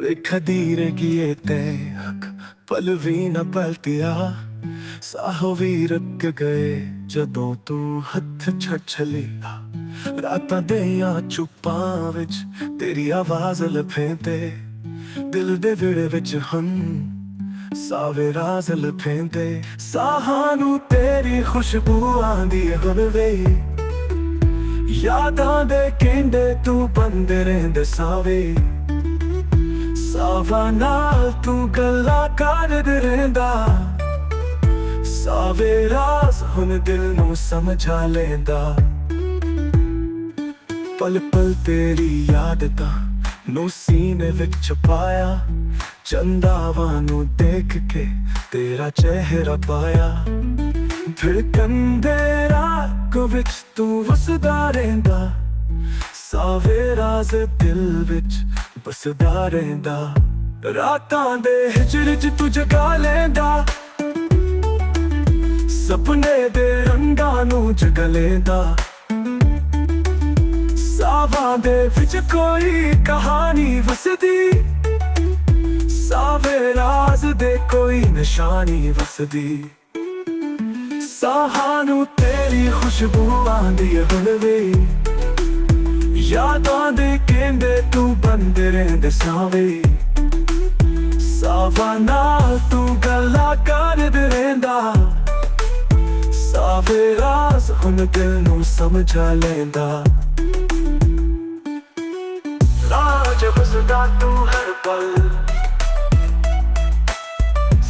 ਵੇਖਾ ਧੀਰੇ ਕੀਏ ਤੇ ਅੱਖ ਪਲ ਵੀ ਨਾ ਪਲਟਿਆ। ਸਾਹੋ ਵੀ ਰੁਕ ਗਏ ਜਦੋਂ ਤੂੰ ਹੱਥ ਛੱਡ ਚਲਿਆ। ਰਾਤਾਂ ਦੀਆਂ ਚੁੱਪਾਂ ਵਿੱਚ ਤੇਰੀ ਆਵਾਜ਼ ਲਫੇਂਦੇ, ਦਿਲ ਦੇ ਵਿੜੇ ਵਿੱਚ ਹੁਣ ਸਾਵੇ ਰਾਜ਼ ਲਫੇਂਦੇ। ਸਾਹਾਂ ਨੂੰ ਤੇਰੀ ਖੁਸ਼ਬੂ ਆਂਦੀ ਹੋਵੇ, ਯਾਦਾਂ ਦੇ ਕਹਿੰਦੇ ਤੂੰ ਬੰਦੇ ਰਹਿੰਦੇ ਸਾਵੇ। ਸਾਵਾਂ ਨਾਲ ਤੂੰ ਗੱਲਾਂ ਕਰਦਾ ਰਹਿੰਦਾ, ਸਾਵੇ ਰਾਜ਼ ਹੁਣ ਦਿਲ ਨੂੰ ਸਮਝਾ ਲੈਂਦਾ। ਪਲ ਪਲ ਤੇਰੀ ਯਾਦ ਤਾਂ ਨੂੰ ਸੀਨੇ ਵਿੱਚ ਛੁਪਾਇਆ, ਚੰਦਾਵਾਂ ਨੂੰ ਦੇਖ ਕੇ ਤੇਰਾ ਚਿਹਰਾ ਪਾਇਆ। ਧੜਕਣ ਦੇ ਰਾਗ ਵਿੱਚ ਤੂੰ ਵਸਦਾ ਰਹਿੰਦਾ, ਸਾਵੇ ਰਾਜ਼ ਦਿਲ ਵਿੱਚ ਬਸਦਾ ਰਹਿੰਦਾ। ਰਾਤਾਂ ਦੇ ਹਿਜਰ 'ਚ ਤੂੰ ਜਗਾ ਲੈਂਦਾ, ਸੁਪਨੇ ਦੇ ਰੰਗਾਂ ਨੂੰ ਜਗਾ ਲੈਂਦਾ। ਸਾਵਾਂ ਦੇ ਵਿੱਚ ਕੋਈ ਕਹਾਣੀ ਵਸਦੀ, ਸਾਵੇ ਰਾਜ਼ ਦੇ ਕੋਈ ਨਿਸ਼ਾਨੀ ਵਸਦੀ। ਸਾਹਾਂ ਨੂੰ ਤੇਰੀ ਖੁਸ਼ਬੂ ਆਂਦੀ ਹੋਵੇ, ਯਾਦਾਂ ਦੇ ਕਹਿੰਦੇ ਤੂੰ ਬੰਦੇ ਰਹਿੰਦੇ ਸਾਵੇ। ਸਾਵਾਂ ਨਾਲ ਤੂੰ ਗੱਲਾਂ ਕਰਦਾ ਰਹਿੰਦਾ, ਸਾਵੇ ਰਾਜ਼ ਹੁਣ ਦਿਲ ਨੂੰ ਸਮਝਾ ਲੈਂਦਾ। ਰਾਜ ਵਸਦਾ ਤੂੰ ਹਰ ਪਲ,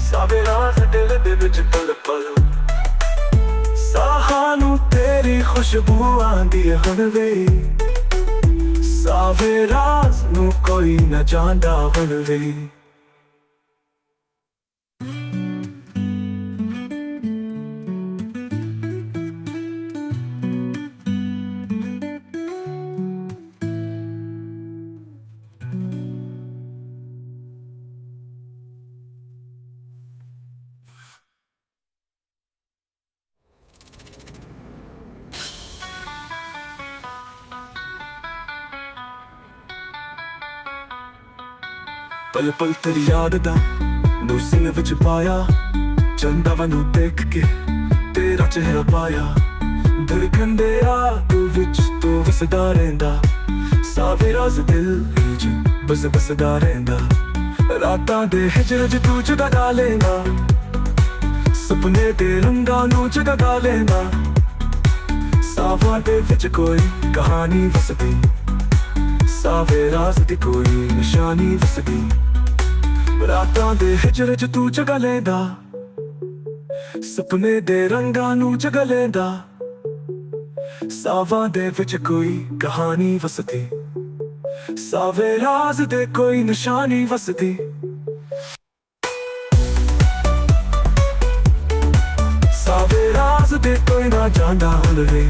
ਸਾਵੇ ਰਾਜ਼ ਦਿਲ ਦੇ ਵਿੱਚ ਪਲ ਪਲ। ਸਾਹਾਂ ਨੂੰ ਤੇਰੀ ਖੁਸ਼ਬੂ ਆਂਦੀ ਹੋਵੇ, ਸਾਵੇ ਰਾਜ਼ ਨੂੰ ਕੋਈ ਨਾ ਜਾਣਦਾ ਹੋਵੇ। ਪਲ ਪਲ ਤੇਰੀ ਯਾਦ ਦਾ ਨੂੰ ਸੀਨੇ ਵਿੱਚ ਪਾਇਆ, ਚੰਦਾਵਾਂ ਨੂੰ ਦੇਖ ਕੇ ਤੇਰਾ ਚਿਹਰਾ ਪਾਇਆ। ਧੜਕਣ ਦੇ ਰਾਗ ਵਿੱਚ ਤੂੰ ਵਸਦਾ ਰਹਿੰਦਾ, ਸਾਵੇ ਰਾਜ਼ ਦਿਲ ਵਿੱਚ ਬਸਦਾ ਰਹਿੰਦਾ। ਰਾਤਾਂ ਦੇ ਹਿਜਰ 'ਚ ਤੂੰ ਜਗਾ ਲੈਂਦਾ, ਸੁਪਨੇ ਦੇ ਰੰਗਾਂ ਨੂੰ ਜਗਾ ਲੈਂਦਾ। ਸਾਵਾਂ ਦੇ ਵਿੱਚ ਕੋਈ ਕਹਾਣੀ ਵਸਦੀ, ਸਾਵੇ ਰਾਜ਼ ਦੀ ਕੋਈ ਨਿਸ਼ਾਨੀ ਵਸਦੀ। ਰਾਤਾਂ ਦੇ ਹਿਜਰ 'ਚ ਤੂੰ ਜਗਾ ਲੈਂਦਾ, ਸੁਪਨੇ ਦੇ ਰੰਗਾਂ ਨੂੰ ਜਗਾ ਲੈਂਦਾ। ਸਾਵਾਂ ਦੇ ਵਿੱਚ ਕੋਈ ਕਹਾਣੀ ਵਸਦੀ, ਸਾਵੇ ਰਾਜ਼ ਦੇ ਕੋਈ ਨਿਸ਼ਾਨੀ ਵਸਦੀ। ਸਾਵੇ ਰਾਜ਼ ਦੇ ਕੋਈ ਨਾ ਜਾਣਦਾ ਹੋਵੇ।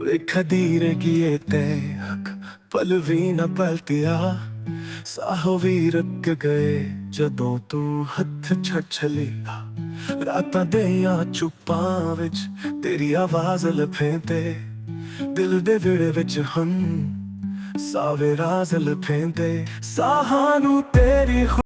ਵੇਖਾ ਧੀਰੇ ਕੀਏ ਤੇ ਅੱਖ ਪਲ ਵੀ ਨਾ ਪਲਟਿਆ। ਸਾਹੋ ਵੀ ਰੁਕ ਗਏ ਜਦੋਂ ਤੂੰ ਹੱਥ ਛੱਡ ਚਲਿਆ। ਰਾਤਾਂ ਦੀਆਂ ਚੁੱਪਾਂ ਵਿੱਚ ਤੇਰੀ ਆਵਾਜ਼ ਲਫੇਂਦੇ, ਦਿਲ ਦੇ ਵਿੜੇ ਵਿੱਚ ਹੁਣ ਸਾਵੇ ਰਾਜ਼ ਲਫੇਂਦੇ। ਸਾਹਾਂ ਨੂੰ ਤੇਰੀ